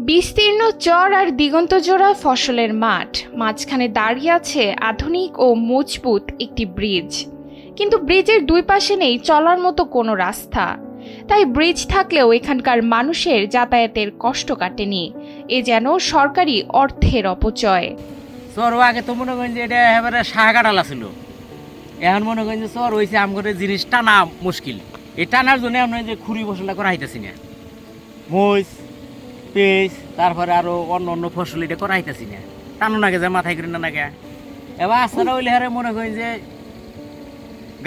বিস্তীর্ণ চর আর দিগন্তজোড়া ফসলের মাঠ, মাঝখানে দাঁড়িয়ে আছে আধুনিক ও মজবুত একটি ব্রিজ। কিন্তু ব্রিজের দুই পাশে নেই চলার মতো কোনো রাস্তা। তাই ব্রিজ থাকলেও এখানকার মানুষের যাতায়াতের কষ্ট কাটেনি। এ যেন সরকারি অর্থের অপচয়। চর আগে তো মনে করেন যে এটা এবারে সাহাগাড়ালা ছিল, এখন মনে করেন যে চর হয়েছে আমাদের জিনিস টানা মুশকিল। এই টানার জন্য আমরা যে খুঁড়ি মশলা করা হইতেছি না, মরিচ পেঁয়াজ তারপরে আরো অন্য অন্য ফসল এটা করা হইতেছি না, টানো নাগে যে মাথায় করে না নাগে। এবার রাস্তাটা হইলে হারে মনে করেন যে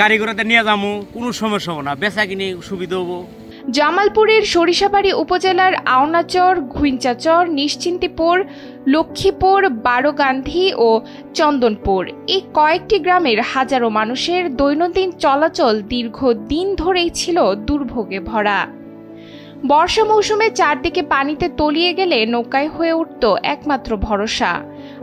গাড়ি ঘোড়াতে নিয়ে যাবো, কোনো সমস্যা হবো না, বেচা কিনে সুবিধা হবো। জামালপুরের সরিষাবাড়ি উপজেলার আওনাচর, ঘুইঞ্চাচর, নিশ্চিন্তিপুর, লক্ষ্মীপুর, বারোগান্ধী ও চন্দনপুর এই কয়েকটি গ্রামের হাজারো মানুষের দৈনন্দিন চলাচল দীর্ঘদিন ধরেই ছিল দুর্ভোগে ভরা। বর্ষা মৌসুমে চারদিকে পানিতে তলিয়ে গেলে নৌকায় হয়ে উঠত একমাত্র ভরসা,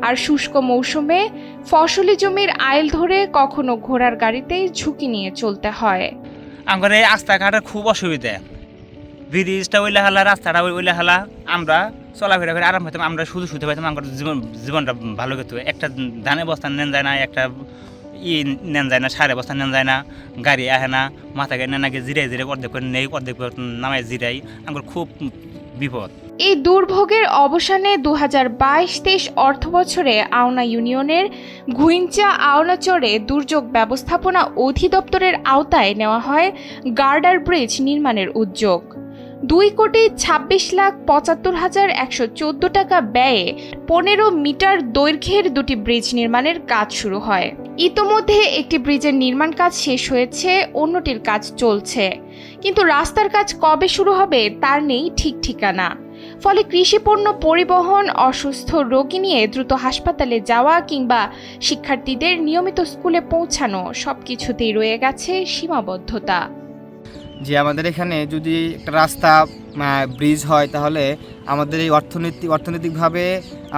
আর শুষ্ক মৌসুমে ফসলি জমির আইল ধরে কখনো ঘোড়ার গাড়িতে ঝুঁকি নিয়ে চলতে হয়। আমার এই রাস্তাঘাটের খুব অসুবিধা, ব্রিজটা ওইলে হালা, রাস্তাটা ওইলে হালা, আমরা চলাফেরা করে আরাম পাইতাম, আমরা শুধু শুতে পাইতাম, আমার জীবনটা ভালো করতে। একটা ধানের বস্তা নেন যায় না, একটা নেন যায় না, সারে বস্তা নেন যায় না, গাড়ি আহে না, মাথা গাড়ি নেন আগে জিরাই জিরাই অর্ধেক করে নেই, অর্ধেক নামায় জিরাই, আমার খুব বিপদ। এই দুর্ভোগের অবসানে 2022-23 অর্থ বছরে আওনা ইউনিয়নের ঘুইঞ্চা আওনাচরে দুর্যোগ ব্যবস্থাপনা অধিদপ্তরের আওতায় নেওয়া হয় গার্ডার ব্রিজ নির্মাণের উদ্যোগ। 2,26,75,114 টাকা ব্যয়ে 15 মিটার দৈর্ঘ্যের দুটি ব্রিজ নির্মাণের কাজ শুরু হয়। ইতোমধ্যে একটি ব্রিজের নির্মাণ কাজ শেষ হয়েছে, অন্যটির কাজ চলছে, কিন্তু রাস্তার কাজ কবে শুরু হবে তার নেই ঠিক ঠিকানা। ফলে কৃষিপণ্য পরিবহন, অসুস্থ রোগী নিয়ে দ্রুত হাসপাতালে যাওয়া কিংবা শিক্ষার্থীদের নিয়মিত স্কুলে পৌঁছানো সবকিছুতেই রয়ে গেছে সীমাবদ্ধতা। যে আমাদের এখানে যদি একটা রাস্তা ব্রিজ হয় তাহলে আমাদের এই অর্থনৈতিকভাবে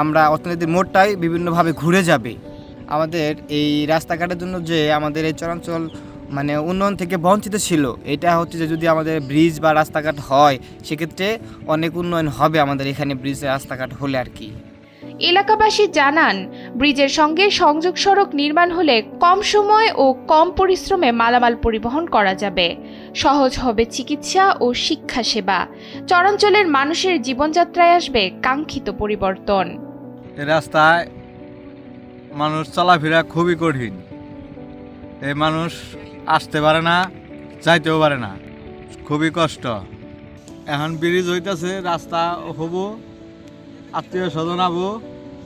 আমরা অর্থনৈতিক মোড়টাই বিভিন্নভাবে ঘুরে যাবে। আমাদের এই রাস্তাঘাটের জন্য যে আমাদের এই চরাঞ্চল উন্নয়ন থেকে বঞ্চিত ছিল, এটা হচ্ছে যে যদি আমাদের ব্রিজ বা রাস্তাঘাট হয় সেক্ষেত্রে অনেক উন্নয়ন হবে আমাদের এখানে ব্রিজ রাস্তাঘাট হলে আর কি। এলাকাবাসী জানান, ব্রিজের সঙ্গে সংযোগ সড়ক নির্মাণ হলে কম সময় ও কম পরিশ্রমে মালামাল পরিবহন করা যাবে, সহজ হবে চিকিৎসা ও শিক্ষা সেবা, চরাঞ্চলের মানুষের জীবনযাত্রায় আসবে কাঙ্ক্ষিত পরিবর্তন। এই রাস্তায় মানুষ চলাফেরা খুবই কঠিন, এই মানুষ আসতে পারে না, যাইতেও পারে না, খুবই কষ্ট। এখন ব্রিজ হইতেছে, রাস্তা হবো, আত্মীয় স্বজন আবো,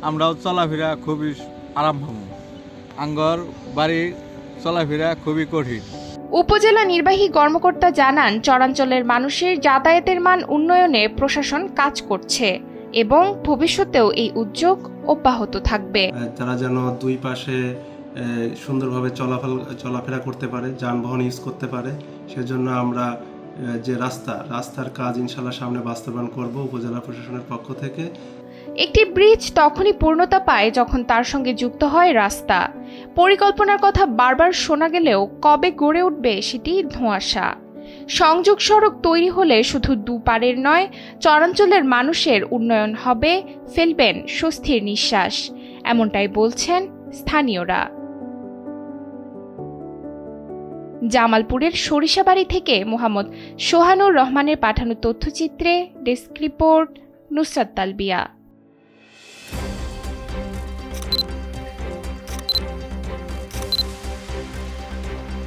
আমরাও চলাফেরা খুবই আরাম হবো। আঙ্গর বাড়ি চলাফেরা খুবই কঠিন। উপজেলা নির্বাহী কর্মকর্তা জানান, চরাঞ্চলের মানুষের যাতায়াতের মান উন্নয়নে প্রশাসন কাজ করছে এবং ভবিষ্যতেও এই উদ্যোগ অব্যাহত থাকবে। তারা যেন দুই পাশে সুন্দরভাবে চলাফেরা করতে পারে, যানবাহন ইউজ করতে পারে, সেজন্য আমরা যে রাস্তার কাজ ইনশাল্লাহ সামনে বাস্তবায়ন করব উপজেলা প্রশাসনের পক্ষ থেকে। একটি ব্রিজ তখনই পূর্ণতা পায় যখন তার সঙ্গে যুক্ত হয় রাস্তা। পরিকল্পনার কথা বারবার শোনা গেলেও কবে গড়ে উঠবে সেটি ধোঁয়াশা। সংযোগ সড়ক তৈরি হলে শুধু দুপারের নয়, চরাঞ্চলের মানুষের উন্নয়ন হবে, ফেলবেন স্বস্তির নিঃশ্বাস, এমনটাই বলছেন স্থানীয়রা। জামালপুরের সরিষাবাড়ি থেকে মোহাম্মদ সোহানুর রহমানের পাঠানো তথ্যচিত্রে ডেস্ক রিপোর্ট, নুসরাত তালবিয়া।